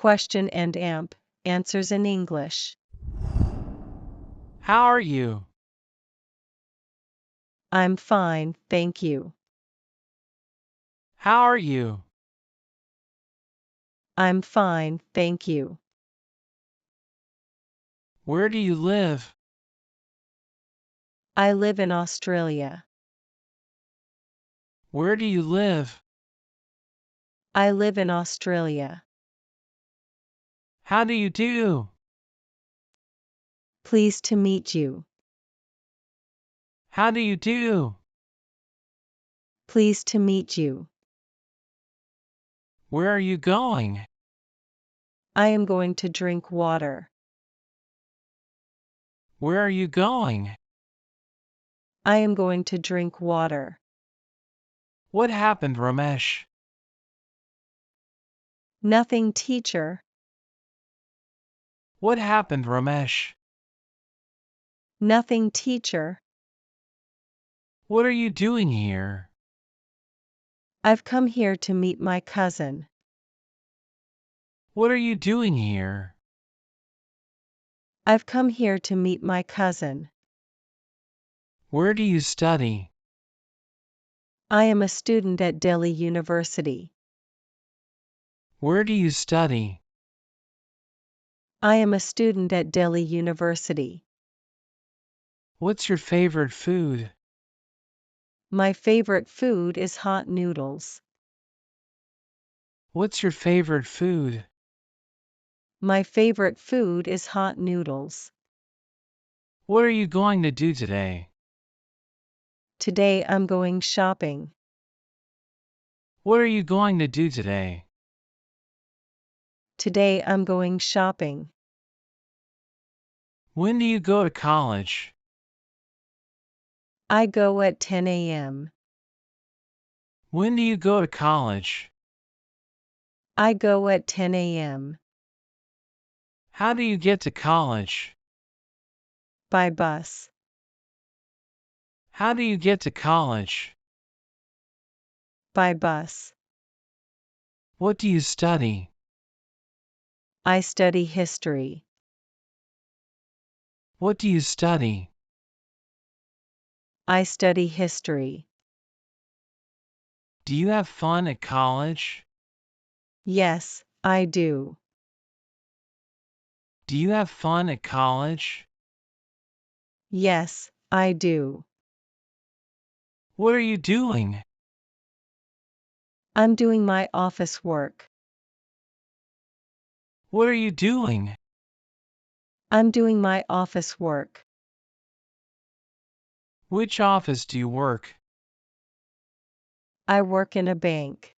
question and AMP answers in English. How are you? I'm fine, thank you. How are you? I'm fine, thank you. Where do you live? I live in Australia. Where do you live? I live in Australia. How do you do? Pleased to meet you. How do you do? Pleased to meet you. Where are you going? I am going to drink water. Where are you going? I am going to drink water. What happened, Ramesh? Nothing, teacher. What happened, Ramesh? Nothing, teacher. What are you doing here? I've come here to meet my cousin. What are you doing here? I've come here to meet my cousin. Where do you study? I am a student at Delhi University. Where do you study? I am a student at Delhi University. What's your favorite food? My favorite food is hot noodles. What's your favorite food? My favorite food is hot noodles. What are you going to do today? Today I'm going shopping. What are you going to do today? Today I'm going shopping. When do you go to college? I go at 10 a.m. When do you go to college? I go at 10 a.m. How do you get to college? By bus. How do you get to college? By bus. What do you study? I study history. What do you study? I study history. Do you have fun at college? Yes, I do. Do you have fun at college? Yes, I do. What are you doing? I'm doing my office work. What are you doing? I'm doing my office work. Which office do you work? I work in a bank.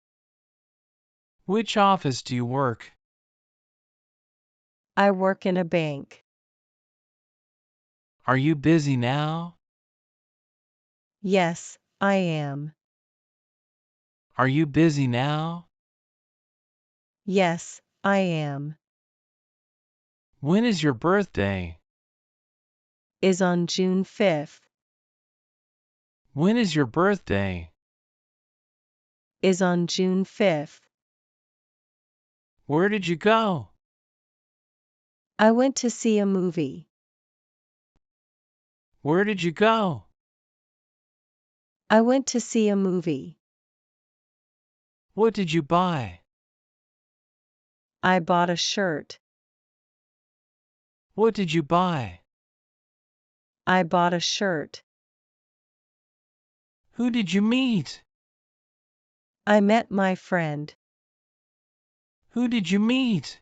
Which office do you work? I work in a bank. Are you busy now? Yes, I am. Are you busy now? Yes, I am. When is your birthday? Is on June 5th. When is your birthday? Is on June 5th. Where did you go? I went to see a movie. Where did you go? I went to see a movie. What did you buy? I bought a shirt. What did you buy? I bought a shirt. Who did you meet? I met my friend. Who did you meet?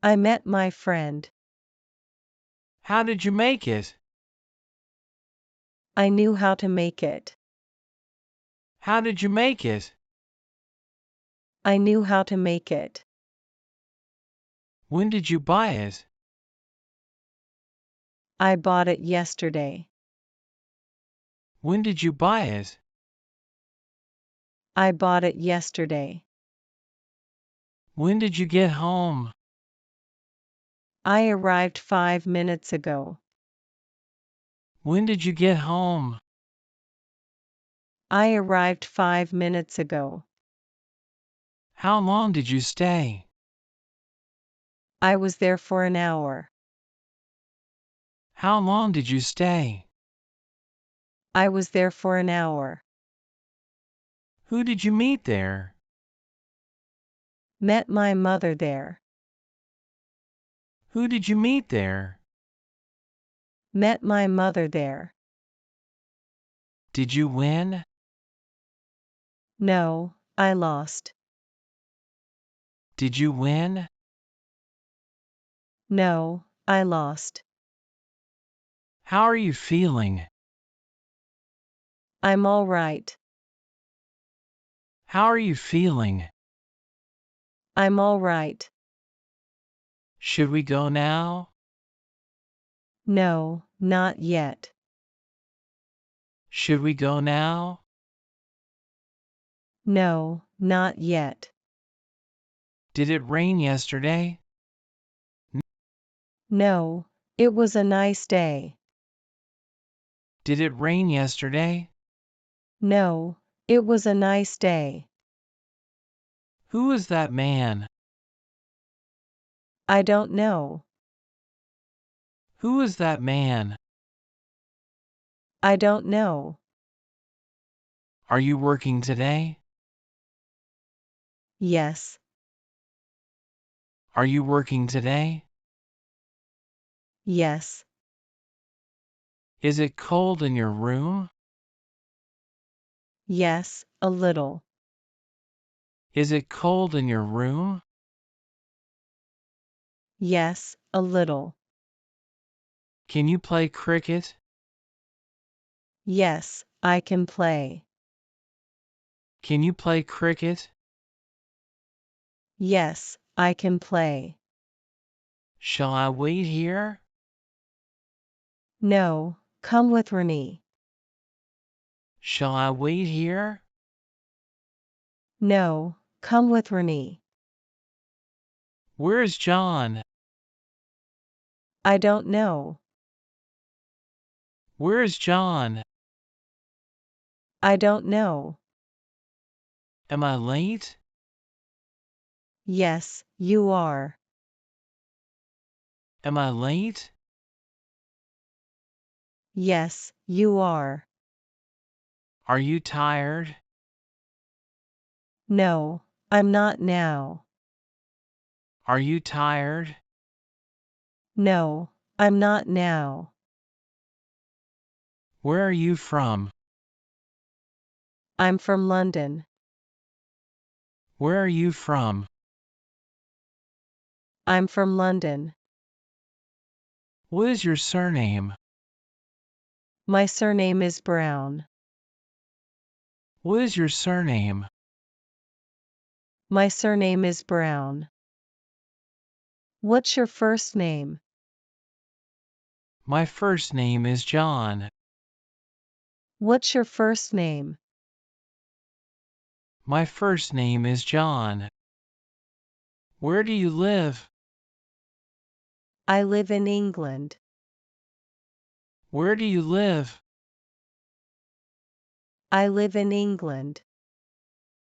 I met my friend. How did you make it? I knew how to make it. How did you make it? I knew how to make it. When did you buy it? I bought it yesterday. When did you buy it? I bought it yesterday. When did you get home? I arrived 5 minutes ago. When did you get home? I arrived 5 minutes ago. How long did you stay? I was there for an hour. How long did you stay? I was there for an hour. Who did you meet there? Met my mother there. Who did you meet there? Met my mother there. Did you win? No, I lost. Did you win? No, I lost. How are you feeling? I'm all right. How are you feeling? I'm all right. Should we go now? No, not yet. Should we go now? No, not yet. Did it rain yesterday? No, it was a nice day. Did it rain yesterday? No, it was a nice day. Who is that man? I don't know. Who is that man? I don't know. Are you working today? Yes. Are you working today? Yes. Is it cold in your room? Yes, a little. Is it cold in your room? Yes, a little. Can you play cricket? Yes, I can play. Can you play cricket? Yes, I can play. Shall I wait here? No, come with Renee. Shall I wait here? No, come with Renee. Where is John? I don't know. Where is John? I don't know. Am I late? Yes, you are. Am I late? Yes, you are. Are you tired? No, I'm not now. Are you tired? No, I'm not now. Where are you from? I'm from London. Where are you from? I'm from London. What is your surname? My surname is Brown. What is your surname? My surname is Brown. What's your first name? My first name is John. What's your first name? My first name is John. Where do you live? I live in England. Where do you live? I live in England.